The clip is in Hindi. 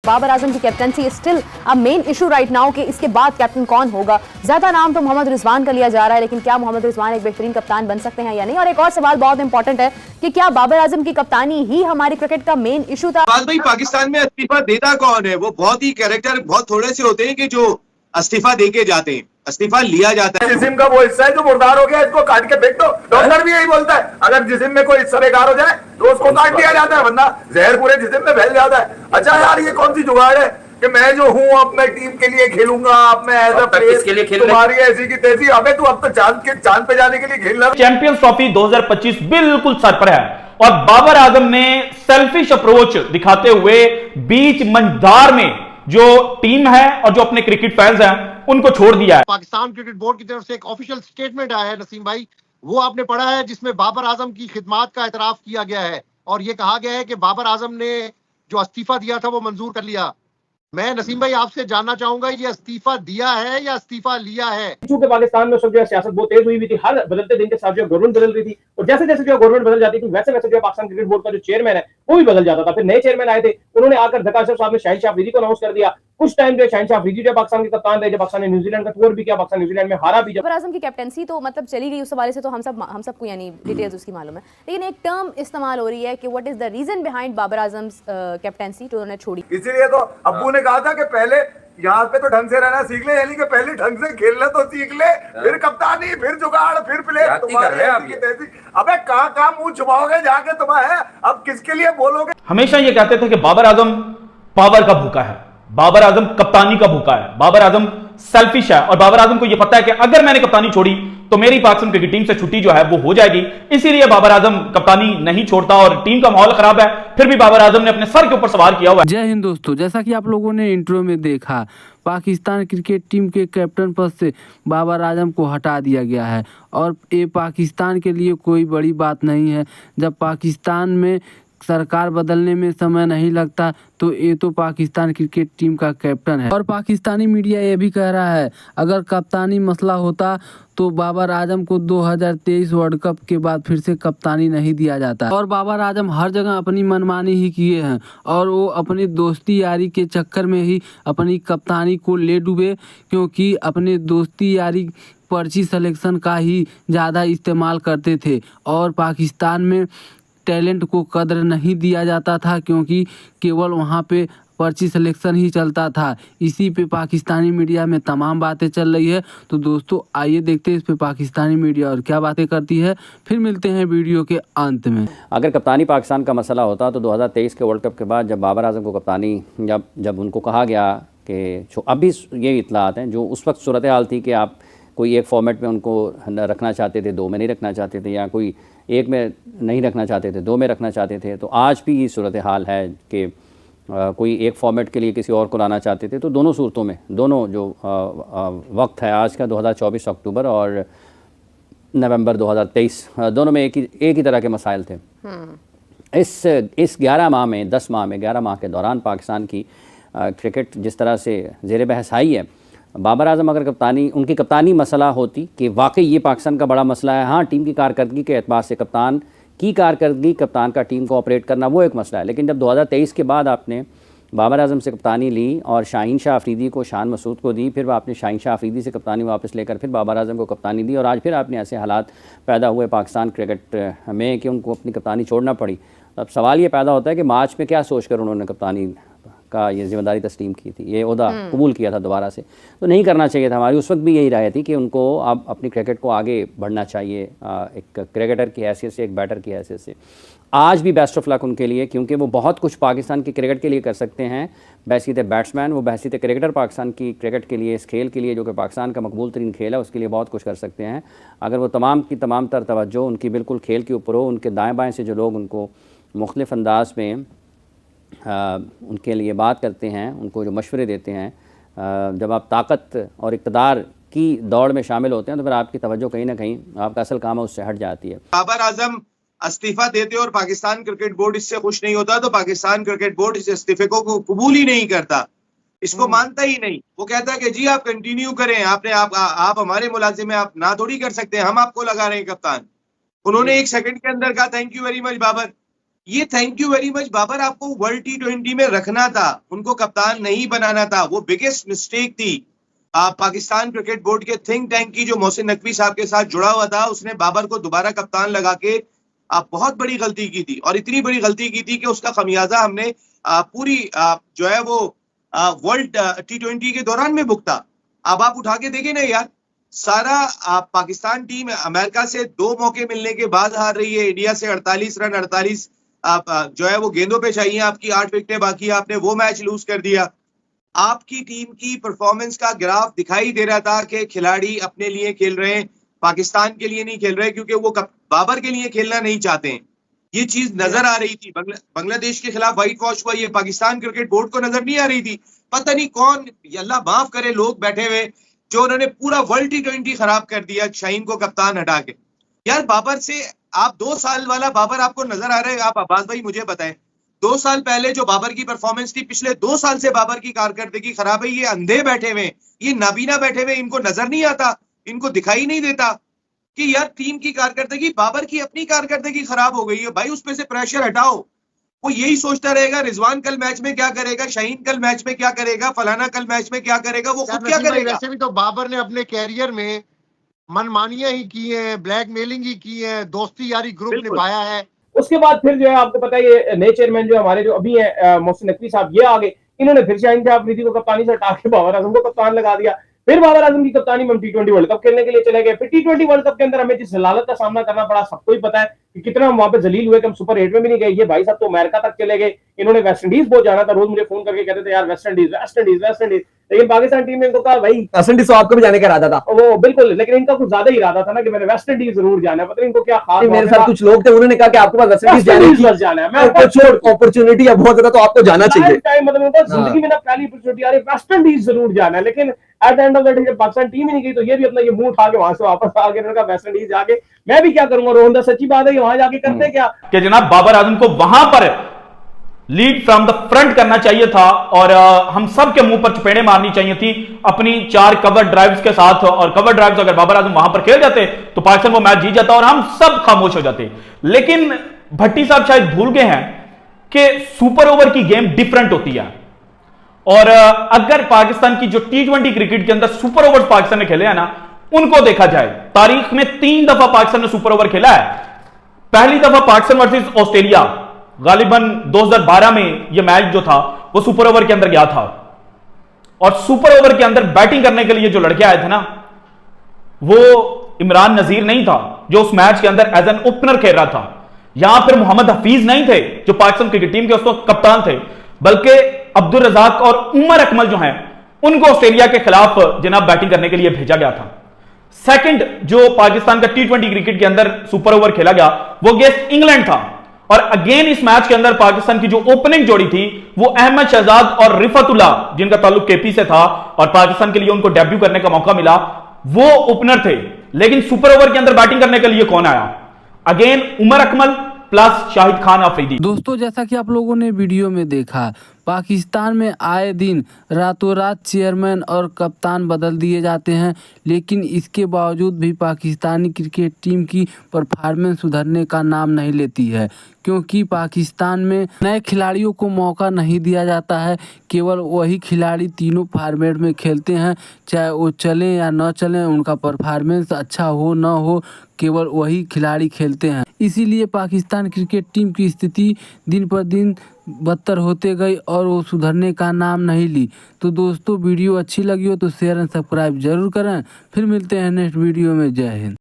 बाबर आजम की captaincy is still a main issue right now कि इसके बाद कैप्टन कौन होगा। ज्यादा नाम तो मोहम्मद रिजवान का लिया जा रहा है, लेकिन क्या मोहम्मद रिजवान एक बेहतरीन कप्तान बन सकते हैं या नहीं। और एक और सवाल बहुत इंपॉर्टेंट है कि क्या बाबर आजम की कप्तानी ही हमारी क्रिकेट का मेन इशू था। भाई पाकिस्तान में इस्तीफा देता कौन है? वो बहुत ही कैरेक्टर बहुत थोड़े से होते हैं कि जो इस्तीफा दे के जाते हैं, इस्तीफा लिया जाता है। जिस्म का वो हिस्सा है जो मुर्दार हो गया, इसको काट के फेंक दो। डॉक्टर भी यही बोलता है, अगर जिस्म में कोई हिस्सा बेकार हो जाए तो उसको काट दिया जाता है, वरना जहर पूरे जिस्म में फैल जाता है। अच्छा यार, ये कौन सी जुगाड़ है कि मैं जो हूँ अपने टीम के लिए खेलूंगा, अब मैं एज अ प्लेयर तुम्हारी ऐसी की तैसी। अबे तू अब तो चांद पे जाने के लिए खेल रहा। चैंपियंस ट्रॉफी 2025 बिल्कुल सर पर है और बाबर आजम ने सेल्फिश अप्रोच दिखाते हुए बीच मंझधार में जो टीम है और जो अपने क्रिकेट फैंस हैं उनको छोड़ दिया है। पाकिस्तान क्रिकेट बोर्ड की तरफ से एक ऑफिशियल स्टेटमेंट आया है नसीम भाई, वो आपने पढ़ा है, जिसमें बाबर आजम की खिदमात का एतराफ किया गया है और ये कहा गया है कि बाबर आजम ने जो इस्तीफा दिया था वो मंजूर कर लिया। मैं नसीम भाई आपसे जानना चाहूंगा, ये इस्तीफा दिया है या इस्तीफा लिया है? चूंकि पाकिस्तान में उस वक्त जो है सियासत बहुत तेज हुई थी, हर बदलते दिन के साथ जो गवर्नमेंट बदल रही थी और जैसे जैसे जो गवर्नमेंट बदल जाती थी वैसे वैसे जो पाकिस्तान क्रिकेट बोर्ड का जो चेयरमैन है वो भी बदल जाता था। फिर नए चेयरमैन आए थे, उन्होंने आकर धक्का साहब ने शाहिद शाह अफरीदी को अनाउंस कर दिया। कुछ टाइम जो शाहिद शाह अफरीदी जो पाकिस्तान के कप्तान रहे, जब पाकिस्तान ने न्यूजीलैंड का टूर भी किया, पाकिस्तान न्यूजीलैंड में हारा भी। बाबर आजम की कैप्टनसी तो मतलब चली गई, उस हवाले से तो हम सबको यानी डिटेल्स उसकी मालूम है, लेकिन एक टर्म इस्तेमाल हो रही है कि what is the reason behind Babar Azam captaincy, तो उन्होंने छोड़ी। इसीलिए तो अब्बू ने कहा था कि पहले यहाँ पे तो ढंग से रहना सीख ले, यानी कि पहले ढंग से खेलना तो सीख ले, फिर कप्तानी, फिर जुगाड़, फिर प्ले। अबे कहाँ मुंह छुपाओगे जाके तुम्हें? अब किसके लिए बोलोगे? हमेशा ये कहते थे कि बाबर आजम पावर का भूखा है, बाबर आजम कप्तानी का भूखा है, बाबर आजम सेल्फिश है और बाबर आजम को यह पता है कि अगर मैंने कप्तानी छोड़ी तो मेरी पाकिस्तान क्रिकेट टीम से छुट्टी जो है वो हो जाएगी। इसीलिए बाबर आजम कप्तानी नहीं छोड़ता और टीम का माहौल खराब है, फिर भी बाबर आजम ने अपने सर के ऊपर सवार किया हुआ है। जय हिंद दोस्तों, जैसा कि आप लोगों ने इंट्रो में देखा, पाकिस्तान क्रिकेट टीम के कैप्टन पद से बाबर आजम को हटा दिया गया है और ये पाकिस्तान के लिए कोई बड़ी बात नहीं है। जब पाकिस्तान में सरकार बदलने में समय नहीं लगता तो ये तो पाकिस्तान क्रिकेट टीम का कैप्टन है। और पाकिस्तानी मीडिया ये भी कह रहा है अगर कप्तानी मसला होता तो बाबर आजम को 2023 वर्ल्ड कप के बाद फिर से कप्तानी नहीं दिया जाता। और बाबर आजम हर जगह अपनी मनमानी ही किए हैं और वो अपनी दोस्ती यारी के चक्कर में ही अपनी कप्तानी को ले डूबे, क्योंकि अपने दोस्ती यारी पर्ची सिलेक्शन का ही ज़्यादा इस्तेमाल करते थे और पाकिस्तान में टैलेंट को कदर नहीं दिया जाता था, क्योंकि केवल वहाँ पे पर्ची सिलेक्शन ही चलता था। इसी पे पाकिस्तानी मीडिया में तमाम बातें चल रही है। तो दोस्तों आइए देखते हैं इस पे पाकिस्तानी मीडिया और क्या बातें करती है, फिर मिलते हैं वीडियो के अंत में। अगर कप्तानी पाकिस्तान का मसला होता तो 2023 के वर्ल्ड कप के बाद जब बाबर आजम को कप्तानी जब उनको कहा गया कि अभी ये इतलात हैं, जो उस वक्त सूरत हाल थी कि आप कोई एक फॉर्मेट में उनको रखना चाहते थे, 2 में नहीं रखना चाहते थे, या कोई एक में नहीं रखना चाहते थे, 2 में रखना चाहते थे, तो आज भी ये सूरत हाल है कि कोई एक फॉर्मेट के लिए किसी और को लाना चाहते थे। तो दोनों सूरतों में, दोनों जो वक्त है आज का 2024 अक्टूबर और नवंबर 2023, दोनों में एक ही तरह के मसाइल थे। इस 11 माह में 10 माह में 11 माह के दौरान पाकिस्तान की क्रिकेट जिस तरह से ज़ेर बहस आई है, बाबर आजम अगर उनकी कप्तानी मसला होती कि वाकई ये पाकिस्तान का बड़ा मसला है। हाँ, टीम की कारकर्दगी के एतबार से कप्तान की कारकर्दगी, कप्तान का टीम को ऑपरेट करना वो एक मसला है, लेकिन जब 2023 के बाद आपने बाबर आजम से कप्तानी ली और शाहीन शाह अफरीदी को, शान मसूद को दी, फिर आपने शाहीन शाह अफरीदी से कप्तानी वापस लेकर फिर बाबर आजम को कप्तानी दी और आज फिर आपने ऐसे हालात पैदा हुए पाकिस्तान क्रिकेट में कि उनको अपनी कप्तानी छोड़ना पड़ी। अब सवाल ये पैदा होता है कि मार्च में क्या सोच कर उन्होंने कप्तानी का ये जिम्मेदारी तस्लीम की थी, ये ओहदा कबूल किया था दोबारा से, तो नहीं करना चाहिए था। हमारी उस वक्त भी यही राय थी कि उनको अब अपनी क्रिकेट को आगे बढ़ना चाहिए, एक क्रिकेटर की हैसियत से, एक बैटर की हैसियत से। आज भी बेस्ट ऑफ लक उनके लिए, क्योंकि वो बहुत कुछ पाकिस्तान की क्रिकेट के लिए कर सकते हैं। बहसीत बैट्समैन, वो बहसीत क्रिकेटर पाकिस्तान की क्रिकेट के लिए, इस खेल के लिए जो कि पाकिस्तान का मकबूल तरीन खेल है, उसके लिए बहुत कुछ कर सकते हैं अगर वो तमाम की तमाम तर तवज्जो उनकी बिल्कुल खेल के ऊपर हो। उनके दाएँ बाएँ से जो लोग उनको मुख्तलिफ़ अंदाज में उनके लिए बात करते हैं, उनको जो मशवरे देते हैं, जब आप ताकत और इक़्तिदार की दौड़ में शामिल होते हैं तो फिर आपकी तवज्जो कहीं ना कहीं आपका असल काम है उससे हट जाती है। बाबर आजम इस्तीफा देते और पाकिस्तान क्रिकेट बोर्ड इससे खुश नहीं होता तो पाकिस्तान क्रिकेट बोर्ड इस इस्तीफे को कबूल ही नहीं करता, इसको मानता ही नहीं। वो कहता है कि जी आप कंटिन्यू करें, आप हमारे मुलाजिम हैं, आप ना थोड़ी कर सकते हैं, हम आपको लगा रहे हैं कप्तान। उन्होंने 1 सेकंड के अंदर कहा thank you very much Babar. ये thank you very much Babar, आपको वर्ल्ड T20 में रखना था, उनको कप्तान नहीं बनाना था। वो बिगेस्ट मिस्टेक थी पाकिस्तान क्रिकेट बोर्ड के थिंक टैंक की, जो मोहसिन नकवी साहब के साथ जुड़ा हुआ था। उसने बाबर को दोबारा कप्तान लगा के बहुत बड़ी गलती की थी, और इतनी बड़ी गलती की थी कि उसका खमियाजा हमने पूरी जो है वो वर्ल्ड T20 के दौरान में भुगता। अब आप उठा के देखें ना यार, सारा पाकिस्तान टीम अमेरिका से 2 मौके मिलने के बाद हार रही है। इंडिया से 48 रन 48 जो है वो गेंदों पे चाहिए आपकी, 8 विकेटें बाकी, आपने वो मैच लूज कर दिया। आपकी टीम की परफॉर्मेंस का ग्राफ दिखाई दे रहा था कि खिलाड़ी अपने लिए खेल रहे हैं, पाकिस्तान के लिए नहीं खेल रहे, क्योंकि वो बाबर के लिए खेलना नहीं चाहते हैं। ये चीज नजर आ रही थी। बांग्लादेश के खिलाफ व्हाइट वॉश हुआ, ये पाकिस्तान क्रिकेट बोर्ड को नजर नहीं आ रही थी। पता नहीं कौन, अल्लाह माफ करे, लोग बैठे हुए जो उन्होंने पूरा वर्ल्ड T20 खराब कर दिया शाहीन को कप्तान हटा के। यार बाबर से आप 2 साल वाला बाबर आपको नजर आ रहा है? आप अब्बास भाई मुझे बताएं, 2 साल पहले जो बाबर की परफॉर्मेंस थी, पिछले 2 साल से बाबर की कारकर्दगी खराब है। ये अंधे बैठे हुए, ये नाबीना बैठे हुए, इनको नजर नहीं आता, इनको दिखाई नहीं देता कि यार टीम की कारकर्दगी, बाबर की अपनी कारकर्दगी खराब हो गई है भाई, उस पे से प्रेशर हटाओ। वो यही सोचता रहेगा रिजवान कल मैच में क्या करेगा, शाहीन कल मैच में क्या करेगा, फलाना कल मैच में क्या करेगा, वो खुद क्या करेगा। वैसे भी तो बाबर ने अपने कैरियर में मनमानियां ही की हैं, ब्लैकमेलिंग ही की है, दोस्ती यारी ग्रुप निभाया है। उसके बाद फिर जो है आपको पता है ये नए चेयरमैन जो हमारे जो अभी है मोहसिन नकवी साहब, ये आगे, इन्होंने फिर शाहीन शाह अफरीदी को कप्तानी से हटा के बाबर आजम को कप्तान लगा दिया। फिर बाबर आजम की कप्तानी में हम T20 वर्ल्ड कप खेलने के लिए चले गए। फिर T20 वर्ल्ड कप के अंदर हमें जिस जलालत का सामना करना पड़ा, सबको ही पता है कि कितना हम वहां पे जलील हुए कि हम सुपर 8 में भी नहीं गए। ये भाई साहब तो अमेरिका तक चले गए, इन्होंने वेस्ट इंडीज बहुत जाना था, रोज मुझे फोन करके कहते थे यार West Indies West Indies West Indies. लेकिन पाकिस्तान टीम ने इनको कहा भाई वेस्ट इंडीज तो आपको भी जाने का इरादा था। वो बिल्कुल, लेकिन इनका कुछ ज्यादा ही इरादा था ना कि मैंने वेस्ट इंडीज जरूर जाना है। पता नहीं इनको क्या खास, मेरे साथ कुछ लोग थे, उन्होंने कहा कि आपके पास वेस्ट इंडीज जाना है, मैं अपॉर्चुनिटी है बहुत ज्यादा, तो आपको जाना चाहिए। मतलब जिंदगी में ना पहली अपॉर्चुनिटी आ रही, वेस्ट इंडीज जरूर जाना है। लेकिन at the end of the day जब पाकिस्तान टीम ही नहीं गई, तो ये भी अपना ये मुंह उठा के वहां से वापस आ गए, वेस्ट इंडीज जाके मैं भी क्या करूंगा। रोहन, सच्ची बात है, वहां जाके करते क्या कि जनाब बाबर आजम को वहां पर लीड फ्रॉम द फ्रंट करना चाहिए था, और हम सब के मुंह पर चपेड़े मारनी चाहिए थी अपनी 4 कवर ड्राइव्स के साथ। और कवर ड्राइव्स अगर बाबर आजम वहां पर खेल जाते तो पाकिस्तान वो मैच जीत जाता और हम सब खामोश हो जाते। लेकिन भट्टी साहब शायद भूल गए हैं कि सुपर ओवर की गेम डिफरेंट होती है, और अगर पाकिस्तान की जो T20 क्रिकेट के अंदर सुपर ओवर पाकिस्तान ने खेले हैं ना, उनको देखा जाए, तारीख में 3 दफा पाकिस्तान ने सुपर ओवर खेला है। पहली दफा पाकिस्तान वर्सेस ऑस्ट्रेलिया, गालिबन 2012 में यह मैच जो था वो सुपर ओवर के अंदर गया था, और सुपर ओवर के अंदर बैटिंग करने के लिए जो लड़के आए थे ना, वो इमरान नजीर नहीं था जो उस मैच के अंदर एज एन ओपनर खेल रहा था। यहां पर मोहम्मद हफीज नहीं थे जो पाकिस्तान क्रिकेट टीम के उस वक्त कप्तान थे, बल्कि अब्दुल रजाक और उमर अकमल जो हैं उनको ऑस्ट्रेलिया के खिलाफ जनाब बैटिंग करने के लिए भेजा गया था। सेकंड जो पाकिस्तान का T20 क्रिकेट के अंदर सुपर ओवर खेला गया वो अगेंस्ट इंग्लैंड था, और अगेन इस मैच के अंदर पाकिस्तान की जो ओपनिंग जोड़ी थी वो अहमद शहजाद और रिफतुल्लाह, जिनका ताल्लुक केपी से था और पाकिस्तान के लिए उनको डेब्यू करने का मौका मिला, वो ओपनर थे। लेकिन सुपर ओवर के अंदर बैटिंग करने के लिए कौन आया? Again Umar Akmal plus Shahid Khan Afridi. दोस्तों, जैसा कि आप लोगों ने वीडियो में देखा, पाकिस्तान में आए दिन रातों रात चेयरमैन और कप्तान बदल दिए जाते हैं, लेकिन इसके बावजूद भी पाकिस्तानी क्रिकेट टीम की परफॉर्मेंस सुधरने का नाम नहीं लेती है, क्योंकि पाकिस्तान में नए खिलाड़ियों को मौका नहीं दिया जाता है। केवल वही खिलाड़ी तीनों फॉर्मेट में खेलते हैं, चाहे वो चलें या न चलें, उनका परफॉर्मेंस अच्छा हो न हो, केवल वही खिलाड़ी खेलते हैं। इसीलिए पाकिस्तान क्रिकेट टीम की स्थिति दिन पर दिन बदतर होते गई और वो सुधरने का नाम नहीं ली। तो दोस्तों, वीडियो अच्छी लगी हो तो शेयर एंड सब्सक्राइब जरूर करें। फिर मिलते हैं नेक्स्ट वीडियो में। जय हिंद।